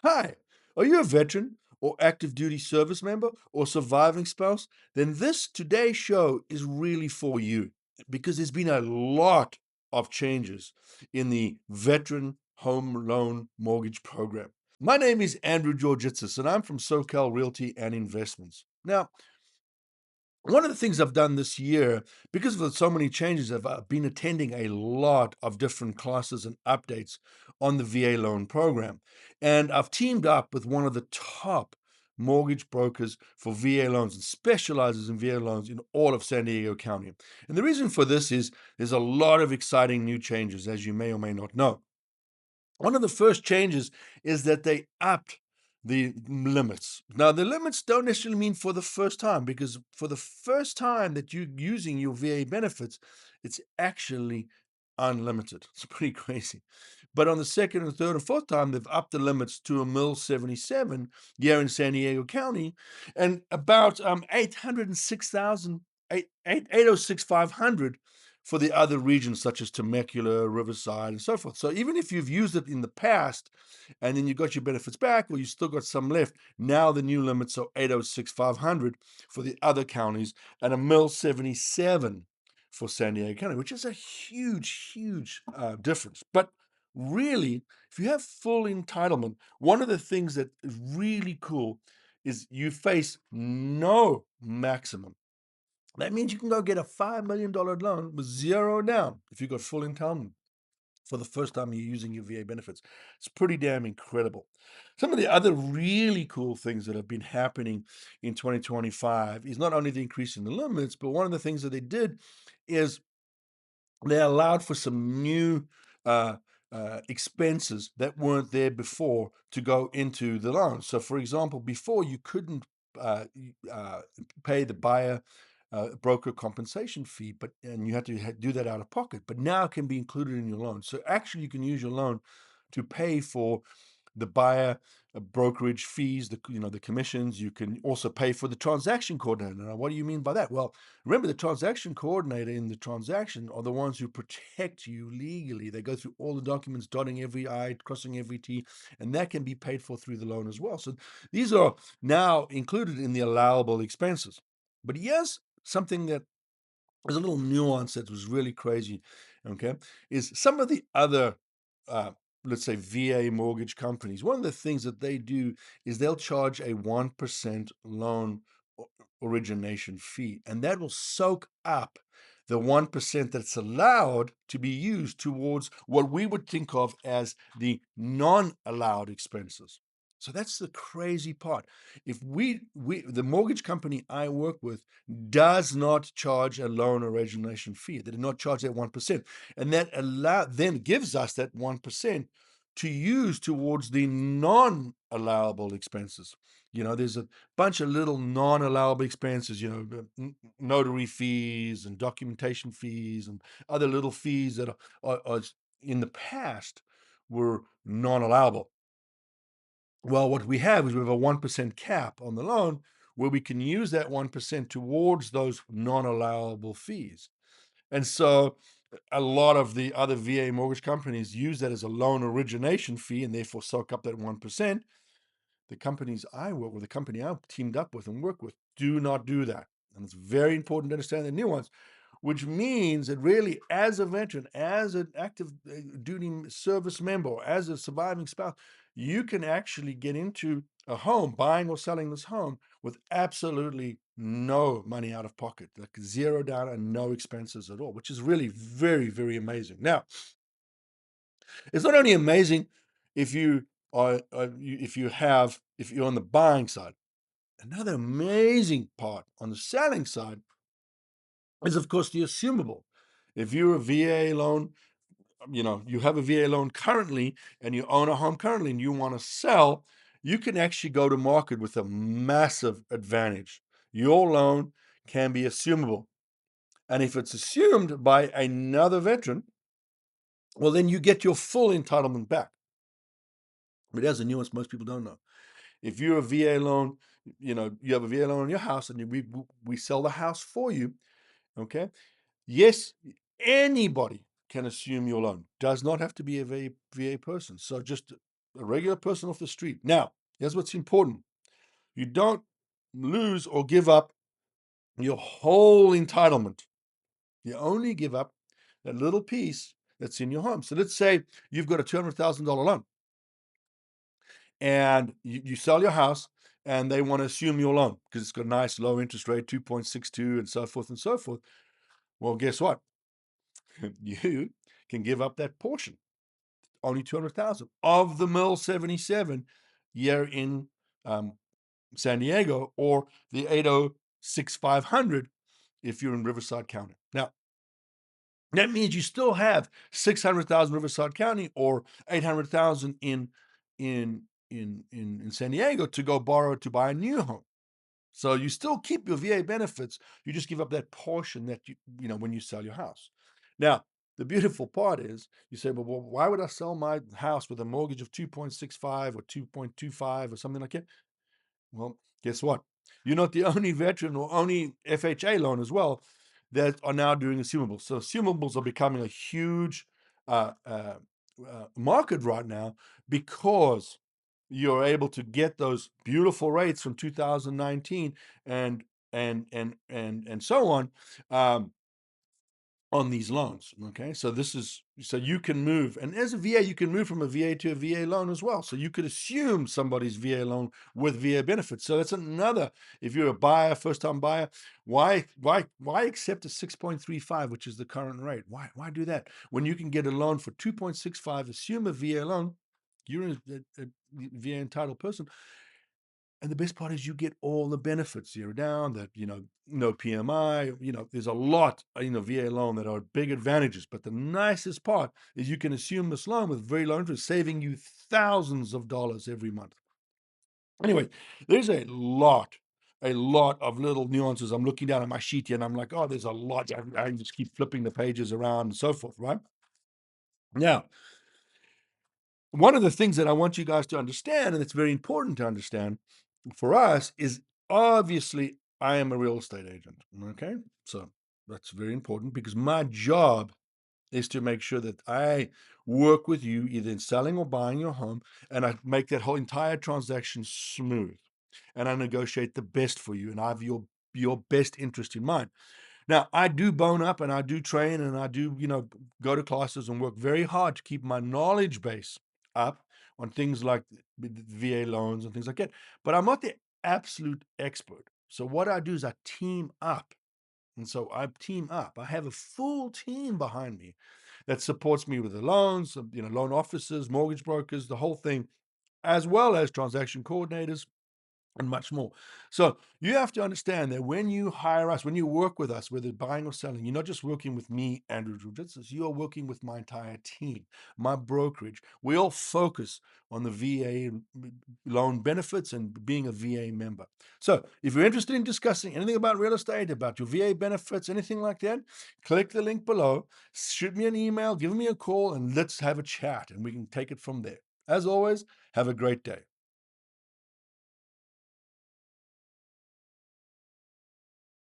Hi, are you a veteran or active duty service member or surviving spouse? Then this today's show is really for you because there's been a lot of changes in the veteran home loan mortgage program. My name is Andrew Georgitsis and I'm from SoCal Realty and Investments. Now, one of the things I've done this year, because of so many changes, I've been attending a lot of different classes and updates on the VA loan program. And I've teamed up with one of the top mortgage brokers for VA loans and specializes in VA loans in all of San Diego County. And the reason for this is there's a lot of exciting new changes, as you may or may not know. One of the first changes is that they upped the limits. Now, the limits don't necessarily mean for the first time, because for the first time that you're using your VA benefits, it's actually unlimited. It's pretty crazy. But on the second and third and fourth time, they've upped the limits to a mil 77 here in San Diego County and about 806,000, 500 for the other regions such as Temecula, Riverside, and so forth. So even if you've used it in the past and then you got your benefits back or you still got some left, now the new limits are 806, 500 for the other counties and a mil 77 for San Diego County, which is a huge difference. But really, if you have full entitlement, one of the things that is really cool is you face no maximum. That means you can go get a $5 million loan with zero down if you got full entitlement for the first time you're using your VA benefits. It's pretty damn incredible. Some of the other really cool things that have been happening in 2025 is not only the increase in the limits, but one of the things that they did is they allowed for some new uh, expenses that weren't there before to go into the loan. So, for example, before you couldn't pay the buyer broker compensation fee, but and you had to do that out of pocket. But now it can be included in your loan. So actually, you can use your loan to pay for the buyer brokerage fees, the commissions. You can also pay for the transaction coordinator. Now, what do you mean by that? Well, remember, the transaction coordinator in the transaction are the ones who protect you legally. They go through all the documents, dotting every I, crossing every T, and that can be paid for through the loan as well. So these are now included in the allowable expenses. But yes, something that is a little nuance that was really crazy, okay, is some of the other, uh, let's say, VA mortgage companies. One of the things that they do is they'll charge a 1% loan origination fee, and that will soak up the 1% that's allowed to be used towards what we would think of as the non-allowed expenses. So that's the crazy part. If we the mortgage company I work with does not charge a loan origination fee. They do not charge that 1%. And that then gives us that 1% to use towards the non-allowable expenses. There's a bunch of little non-allowable expenses, notary fees and documentation fees and other little fees that are in the past were non-allowable. Well, what we have is we have a 1% cap on the loan where we can use that 1% towards those non-allowable fees. And so a lot of the other VA mortgage companies use that as a loan origination fee and therefore soak up that 1%. The companies I work with, the company I'm teamed up with and work with, do not do that. And it's very important to understand the nuance, which means that really, as a veteran, as an active duty service member, or as a surviving spouse, you can actually get into a home, buying or selling this home, with absolutely no money out of pocket, like zero down and no expenses at all, which is really very amazing. Now, it's not only amazing if you if you're on the buying side. Another amazing part on the selling side is, of course, the assumable. If you're a VA loan, you have a VA loan currently and you own a home currently and you want to sell, you can actually go to market with a massive advantage. Your loan can be assumable. And if it's assumed by another veteran, well, then you get your full entitlement back. But there's a nuance most people don't know. If you're a VA loan, you have a VA loan on your house and we sell the house for you, okay? Yes, anybody can assume your loan. Does not have to be a VA person. So just a regular person off the street. Now, here's what's important. You don't lose or give up your whole entitlement. You only give up that little piece that's in your home. So let's say you've got a $200,000 loan and you sell your house and they want to assume your loan because it's got a nice low interest rate, 2.62 and so forth and so forth. Well, guess what? You can give up that portion, only 200,000 of the Mill 77 year in San Diego, or the 806,500 if you're in Riverside County. Now, that means you still have 600,000 Riverside County or 800,000 in San Diego to go borrow to buy a new home. So you still keep your VA benefits. You just give up that portion that you know when you sell your house. Now, the beautiful part is you say, well, why would I sell my house with a mortgage of 2.65 or 2.25 or something like that? Well, guess what? You're not the only veteran or only FHA loan as well that are now doing assumables. So assumables are becoming a huge market right now because you're able to get those beautiful rates from 2019 and and so on these loans. Okay, so this is so you can move, and as a VA, you can move from a VA to a VA loan as well. So you could assume somebody's VA loan with VA benefits. So that's another. If you're a buyer, first time buyer, why accept a 6.35, which is the current rate? Why do that when you can get a loan for 2.65? Assume a VA loan. You're a VA entitled person. And the best part is you get all the benefits, zero down, that, no PMI, there's a lot, VA loan that are big advantages. But the nicest part is you can assume this loan with very low interest, saving you thousands of dollars every month. Anyway, there's a lot of little nuances. I'm looking down at my sheet here and I'm like, oh, there's a lot. I just keep flipping the pages around and so forth, right? Now, one of the things that I want you guys to understand, and it's very important to understand for us, is obviously I am a real estate agent. Okay. So that's very important because my job is to make sure that I work with you either in selling or buying your home, and I make that whole entire transaction smooth. And I negotiate the best for you, and I have your best interest in mind. Now, I do bone up and I do train and I do, go to classes and work very hard to keep my knowledge base up on things like VA loans and things like that. But I'm not the absolute expert. So what I do is I team up. And so I team up. I have a full team behind me that supports me with the loans, loan officers, mortgage brokers, the whole thing, as well as transaction coordinators and much more. So you have to understand that when you hire us, when you work with us, whether buying or selling, you're not just working with me, Andrew Jujitsus, you are working with my entire team, my brokerage. We all focus on the VA loan benefits and being a VA member. So if you're interested in discussing anything about real estate, about your VA benefits, anything like that, click the link below, shoot me an email, give me a call, and let's have a chat and we can take it from there. As always, have a great day.